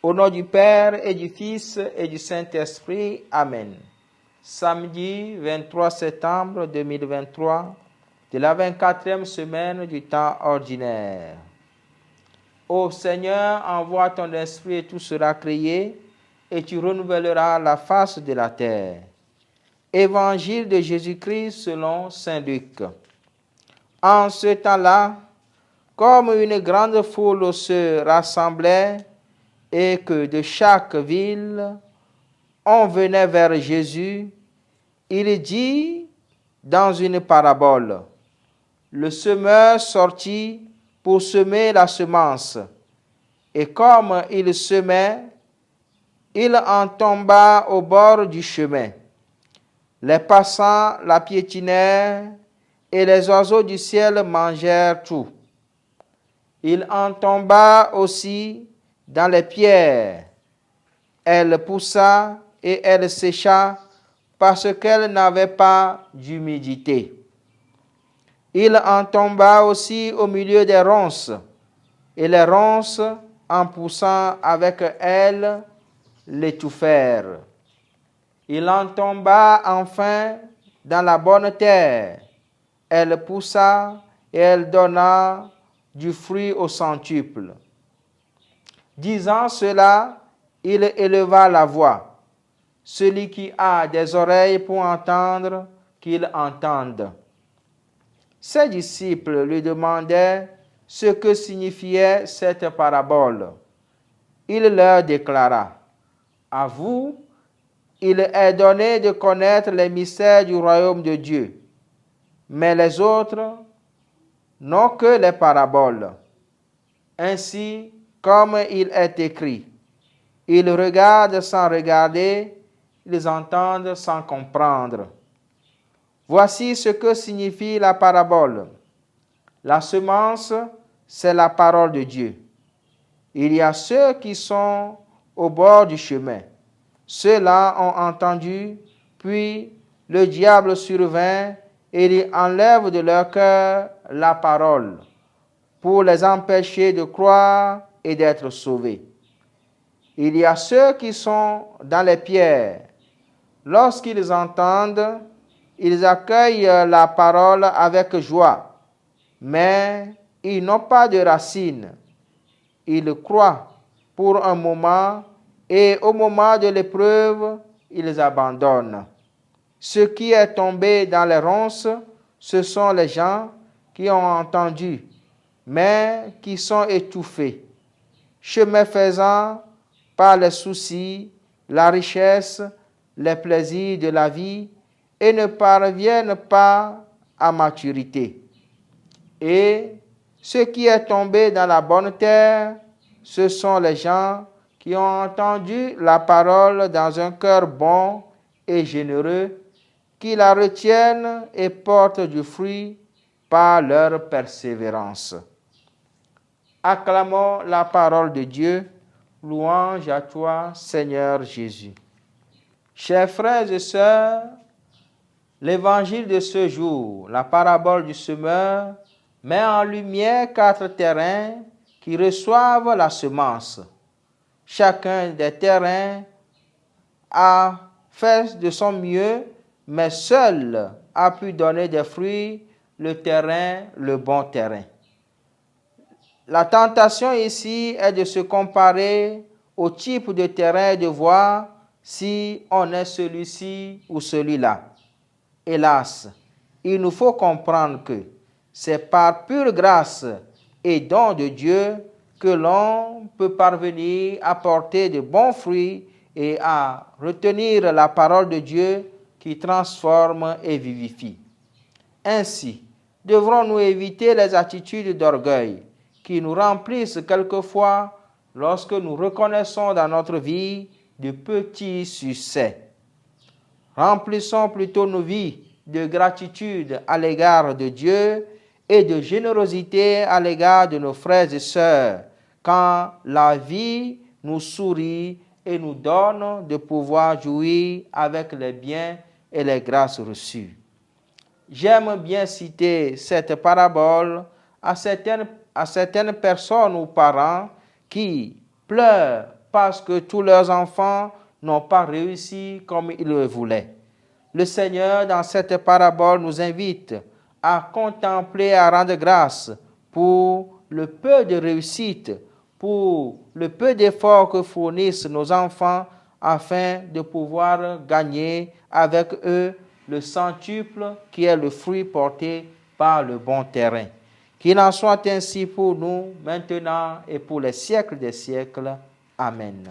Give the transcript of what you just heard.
Au nom du Père et du Fils et du Saint-Esprit. Amen. Samedi 23 septembre 2023, de la 24e semaine du temps ordinaire. Ô Seigneur, envoie ton esprit et tout sera créé, et tu renouvelleras la face de la terre. Évangile de Jésus-Christ selon saint Luc. En ce temps-là, comme une grande foule se rassemblait et que de chaque ville on venait vers Jésus, il dit dans une parabole: le semeur sortit pour semer la semence, et comme il semait, il en tomba au bord du chemin. Les passants la piétinèrent, et les oiseaux du ciel mangèrent tout. Il en tomba aussi dans les pierres. Elle poussa et elle sécha parce qu'elle n'avait pas d'humidité. Il en tomba aussi au milieu des ronces, et les ronces, en poussant avec elle, l'étouffèrent. Il en tomba enfin dans la bonne terre. Elle poussa et elle donna du fruit au centuple. Disant cela, il éleva la voix. Celui qui a des oreilles pour entendre, qu'il entende. Ses disciples lui demandaient ce que signifiait cette parabole. Il leur déclara: à vous, il est donné de connaître les mystères du royaume de Dieu, mais les autres n'ont que les paraboles. Ainsi, comme il est écrit, ils regardent sans regarder, ils entendent sans comprendre. Voici ce que signifie la parabole. La semence, c'est la parole de Dieu. Il y a ceux qui sont au bord du chemin. Ceux-là ont entendu, puis le diable survint et il enlève de leur cœur la parole, pour les empêcher de croire et d'être sauvés. Il y a ceux qui sont dans les pierres. Lorsqu'ils entendent, ils accueillent la parole avec joie, mais ils n'ont pas de racines. Ils croient pour un moment et au moment de l'épreuve, ils abandonnent. Ce qui est tombé dans les ronces, ce sont les gens qui ont entendu, mais qui sont étouffés. Chemin faisant, par les soucis, la richesse, les plaisirs de la vie, et ne parviennent pas à maturité. Et ce qui est tombé dans la bonne terre, ce sont les gens qui ont entendu la parole dans un cœur bon et généreux, qui la retiennent et portent du fruit par leur persévérance. Acclamons la parole de Dieu. Louange à toi, Seigneur Jésus. Chers frères et sœurs, l'évangile de ce jour, la parabole du semeur, met en lumière 4 terrains qui reçoivent la semence. Chacun des terrains a fait de son mieux, mais seul a pu donner des fruits le bon terrain. La tentation ici est de se comparer au type de terrain et de voir si on est celui-ci ou celui-là. Hélas, il nous faut comprendre que c'est par pure grâce et don de Dieu que l'on peut parvenir à porter de bons fruits et à retenir la parole de Dieu qui transforme et vivifie. Ainsi, devrons-nous éviter les attitudes d'orgueil qui nous remplissent quelquefois lorsque nous reconnaissons dans notre vie de petits succès. Remplissons plutôt nos vies de gratitude à l'égard de Dieu et de générosité à l'égard de nos frères et sœurs, quand la vie nous sourit et nous donne de pouvoir jouir avec les biens et les grâces reçues. J'aime bien citer cette parabole à certaines personnes ou parents qui pleurent parce que tous leurs enfants n'ont pas réussi comme ils le voulaient. Le Seigneur, dans cette parabole, nous invite à contempler et à rendre grâce pour le peu de réussite, pour le peu d'efforts que fournissent nos enfants afin de pouvoir gagner avec eux le centuple qui est le fruit porté par le bon terrain. Qu'il en soit ainsi pour nous maintenant et pour les siècles des siècles. Amen.